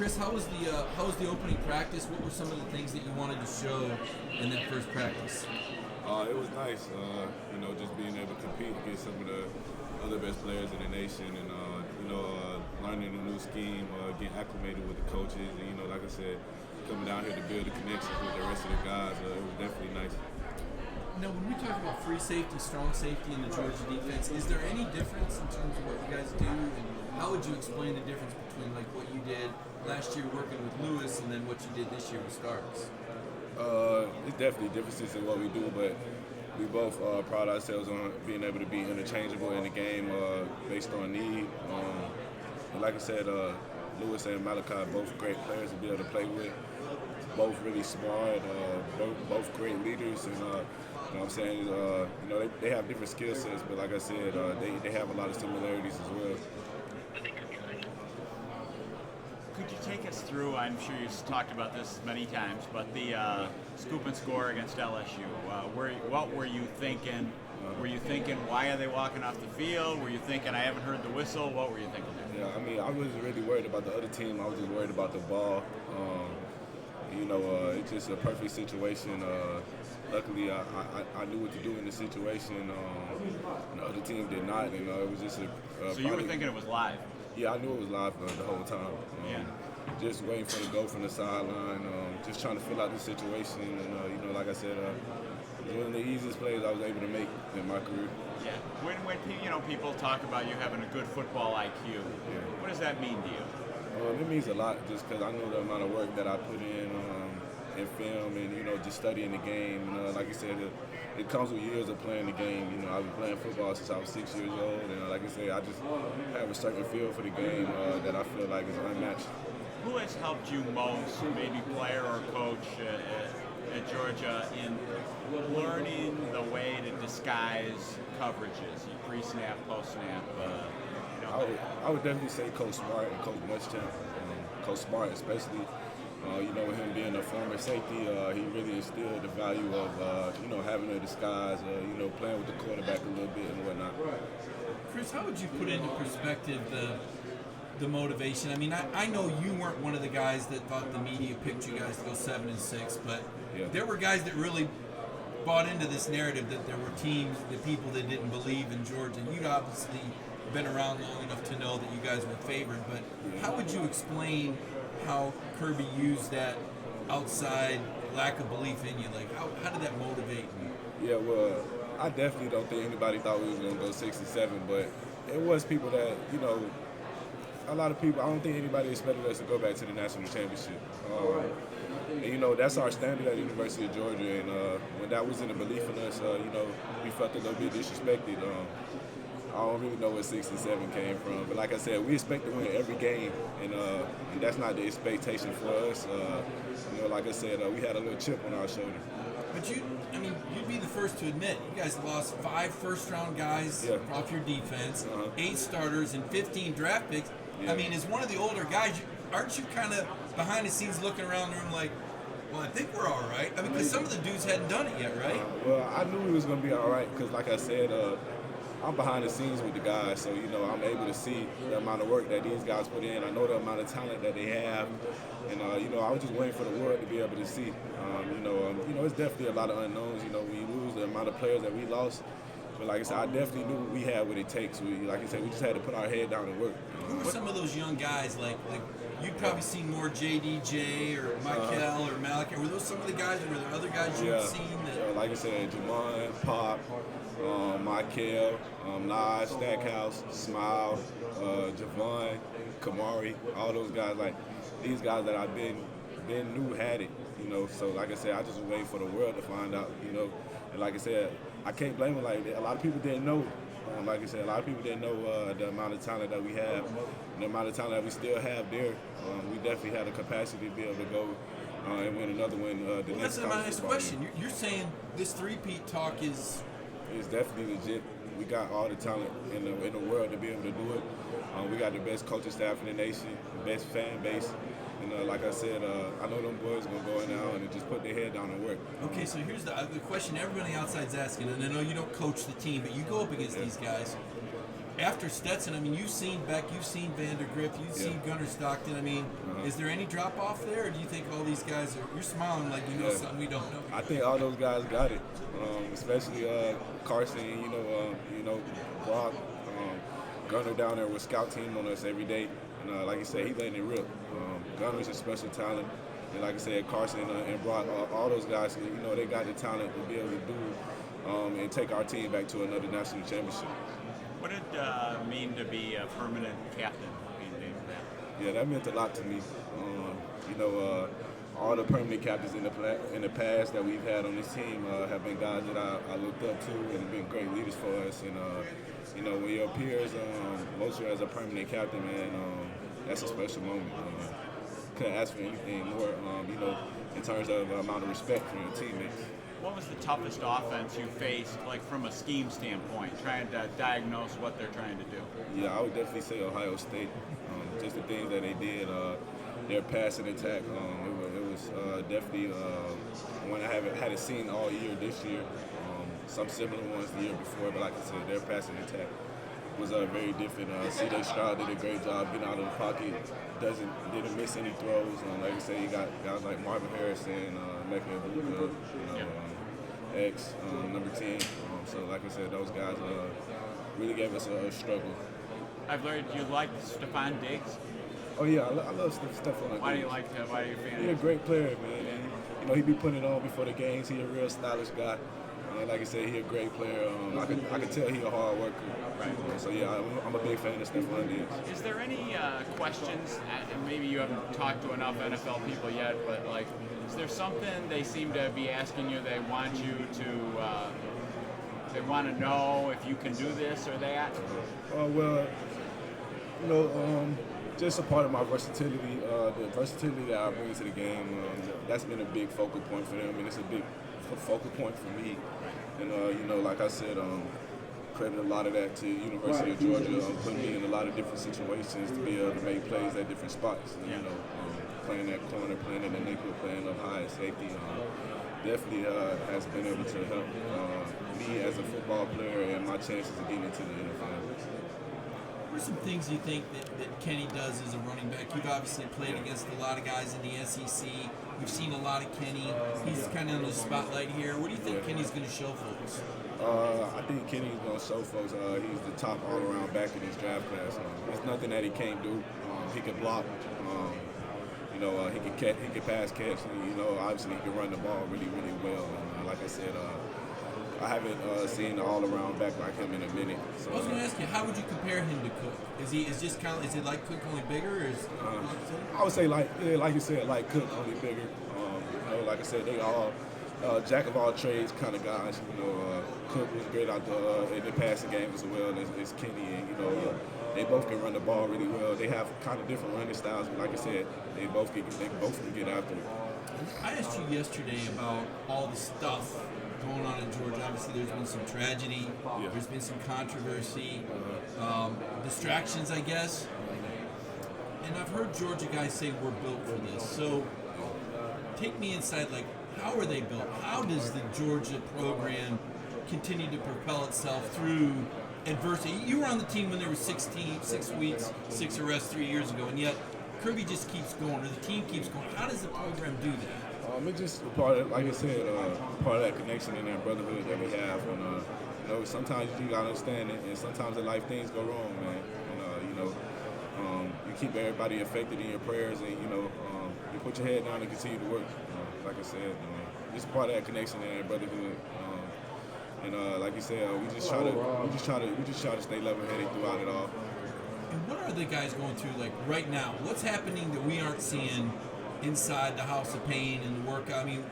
Chris, how was the opening practice? What were some of the things that you wanted to show in that first practice? It was nice, just being able to compete against some of the other best players in the nation, and learning a new scheme, getting acclimated with the coaches, and like I said, coming down here to build the connections with the rest of the guys. It was definitely nice. Now, when we talk about free safety, strong safety in the Georgia defense, is there any difference in terms of what you guys do, and how would you explain the difference between like what you did last year working with Lewis and then what you did this year with Starks? There's definitely differences in what we do, but we both pride ourselves on being able to be interchangeable in the game based on need. And like I said, Lewis and Malachi, both great players to be able to play with, both really smart, both great leaders, and you know what I'm saying, they have different skill sets, but like I said, they have a lot of similarities as well. Could you take us through, I'm sure you've talked about this many times, but the scoop and score against LSU. What were you thinking? Were you thinking, why are they walking off the field? Were you thinking, I haven't heard the whistle? What were you thinking there? Yeah, I mean, I wasn't really worried about the other team. I was just worried about the ball. It's just a perfect situation. Luckily, I knew what to do in the situation. The other team did not, and it was just a. So you were thinking it was live? Yeah, I knew it was live the whole time. Just waiting for the go from the sideline, just trying to fill out the situation, and like I said, it was one of the easiest plays I was able to make in my career. Yeah. When people talk about you having a good football IQ, what does that mean to you? It means a lot, just because I know the amount of work that I put in film, and just studying the game. Like you said, it comes with years of playing the game. I've been playing football since I was 6 years old, and like I said, I just have a certain feel for the game that I feel like is unmatched. Who has helped you most, maybe player or coach at Georgia, in learning the way to disguise coverages, pre-snap, post-snap? I would definitely say Coach Smart and Coach Muschamp. Coach Smart especially, with him being a former safety, he really instilled the value of, having a disguise, playing with the quarterback a little bit and whatnot. Chris, how would you put into perspective the motivation? I mean, I know you weren't one of the guys that thought the media picked you guys to go 7-6, but there were guys that really bought into this narrative that there were teams, the people that didn't believe in Georgia. You'd obviously been around long enough to know that you guys were favored, but how would you explain how Kirby used that outside lack of belief in you? Like, how did that motivate you? Yeah, well, I definitely don't think anybody thought we was going to go 6-7, but it was people that, a lot of people, I don't think anybody expected us to go back to the national championship. And, that's our standard at the University of Georgia, and when that wasn't a belief in us, we felt a little bit disrespected. I don't really know where 6 and 7 came from, but like I said, we expect to win every game, and that's not the expectation for us. Like I said, we had a little chip on our shoulder. But you'd be the first to admit, you guys lost 5 first-round guys off your defense, 8 starters, and 15 draft picks. Yeah. I mean, as one of the older guys, aren't you kind of behind the scenes looking around the room like, well, I think we're all right? I mean, because some of the dudes hadn't done it yet, right? Well, I knew we was going to be all right because, like I said, I'm behind the scenes with the guys, so I'm able to see the amount of work that these guys put in. I know the amount of talent that they have, and I was just waiting for the world to be able to see. It's definitely a lot of unknowns. When you lose the amount of players that we lost, but like I said, I definitely knew we had what it takes. Like I said, we just had to put our head down and work. Who were some of those young guys? Like you'd probably seen more JDJ or Michael or Malik. Were those some of the guys? Or were there other guys you'd seen? That... like I said, Jamon, Pop. Michael, Nas, Stackhouse, Smile, Javon, Kamari, all those guys, like these guys that I've been knew had it, so like I said, I just was waiting for the world to find out, and like I said, I can't blame them, like a lot of people didn't know, like I said, a lot of people didn't know the amount of talent that we have, and the amount of talent that we still have there. We definitely had the capacity to be able to go and win another one. That's my next question. You're saying this three-peat talk is... It's definitely legit. We got all the talent in the world to be able to do it. We got the best coaching staff in the nation, the best fan base. And like I said, I know them boys going to go in now and just put their head down and work. Okay, so here's the question everybody outside's asking, and I know you don't coach the team, but you go up against these guys. after Stetson, I mean, you've seen Beck, you've seen Vandergriff, you've seen Gunnar Stockton. I mean, is there any drop off there, or do you think all these guys are? You're smiling like you know something we don't know. I think all those guys got it, especially Carson. Brock, Gunnar down there with scout team on us every day, and like you said, he letting it rip. Gunner's a special talent, and like I said, Carson and Brock, all those guys, they got the talent to be able to do and take our team back to another national championship. What did it mean to be a permanent captain being named that? Yeah, that meant a lot to me. All the permanent captains in the past that we've had on this team have been guys that I looked up to and have been great leaders for us. And when your peers vote you as a permanent captain, man, that's a special moment. Couldn't ask for anything more, in terms of the amount of respect from your teammates. What was the toughest offense you faced, like from a scheme standpoint, trying to diagnose what they're trying to do? Yeah, I would definitely say Ohio State. Just the things that they did, their passing attack. It was definitely one I hadn't seen all year this year. Some similar ones the year before, but like I said, their passing attack was very different. C.J. Stroud did a great job getting out of the pocket. Didn't miss any throws. Like I said, you got guys like Marvin Harrison, Mecca Ibuka, X, number 10. So like I said, those guys really gave us a struggle. I've learned you like Stephon Diggs. Oh yeah, I love Stephon. Why do you like him? Why are you a fan of him? He's a great player, man. And, he be putting it on before the games. He's a real stylish guy. Like I said, he's a great player. I can tell he's a hard worker. Right. So yeah, I'm a big fan of Stephon Diggs. Is there any questions? And maybe you haven't talked to enough NFL people yet, but like, is there something they seem to be asking you? They want you to. They want to know if you can do this or that. Just a part of my versatility, the versatility that I bring to the game. That's been a big focal point for them, and it's a big focal point for me. And like I said, credit a lot of that to University of Georgia, putting me in a lot of different situations to be able to make plays at different spots. And, playing that corner, playing in the nickel, playing up high at safety, definitely has been able to help me as a football player and my chances of getting into the NFL. What are some things you think that Kenny does as a running back? You've obviously played against a lot of guys in the SEC. You've seen a lot of Kenny. He's kind of in the spotlight here. What do you think Kenny's going to show folks? I think Kenny's going to show folks he's the top all-around back in his draft class. There's nothing that he can't do. He can block. He can pass catch. And, obviously he can run the ball really, really well. And like I said, I haven't seen an all-around back like him in a minute. So, I was going to ask you, how would you compare him to Cook? Is it like Cook only bigger? Or I would say like you said, like Cook only bigger. Like I said, they all jack of all trades kind of guys. Cook was great out in the passing game as well as Kenny, and they both can run the ball really well. They have kind of different running styles, but like I said, they both can get after it. I asked you yesterday about all the stuff going on in Georgia. Obviously, there's been some tragedy. Yeah. There's been some controversy, distractions, I guess. And I've heard Georgia guys say we're built for this. So take me inside, like, how are they built? How does the Georgia program continue to propel itself through adversity? You were on the team when there was 6 weeks, 6 arrests 3 years ago, and yet Kirby just keeps going, or the team keeps going. How does the program do that? It's just a part of, like I said, part of that connection and that brotherhood that we have. And sometimes you gotta understand it, and sometimes in life things go wrong, man. And you keep everybody affected in your prayers, and you put your head down and continue to work. Like I said, just part of that connection and that brotherhood. And like you said, we just try to stay level-headed throughout it all. And what are the guys going through, like, right now? What's happening that we aren't seeing inside the House of Pain and the workout? I mean,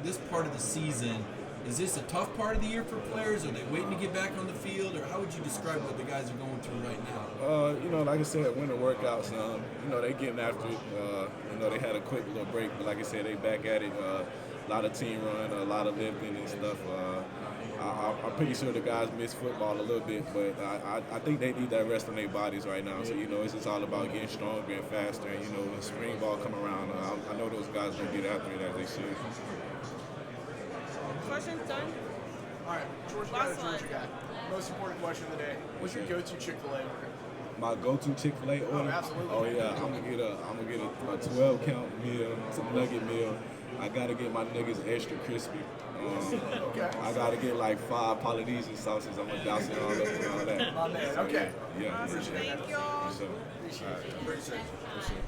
this part of the season, is this a tough part of the year for players? Are they waiting to get back on the field? Or how would you describe what the guys are going through right now? Like I said, winter workouts, they getting after it. They had a quick little break, but like I said, they back at it. A lot of team run, a lot of lifting and stuff. I'm pretty sure the guys miss football a little bit, but I think they need that rest on their bodies right now. So, it's just all about getting stronger and faster. And, when spring ball come around, I know those guys going to get after it as they should. Questions done? All right, Georgia guy to Georgia guy. Most important question of the day. What's your go-to Chick-fil-A order? My go-to Chick-fil-A order? Absolutely. Oh yeah, I'm gonna get a 12 count meal, some nugget meal. I gotta get my nuggets extra crispy. Okay. I gotta get like 5 Polynesian sauces. I'm gonna douse it all up and all that. My man. Okay. Yeah. Awesome. Thank y'all. So, Appreciate it.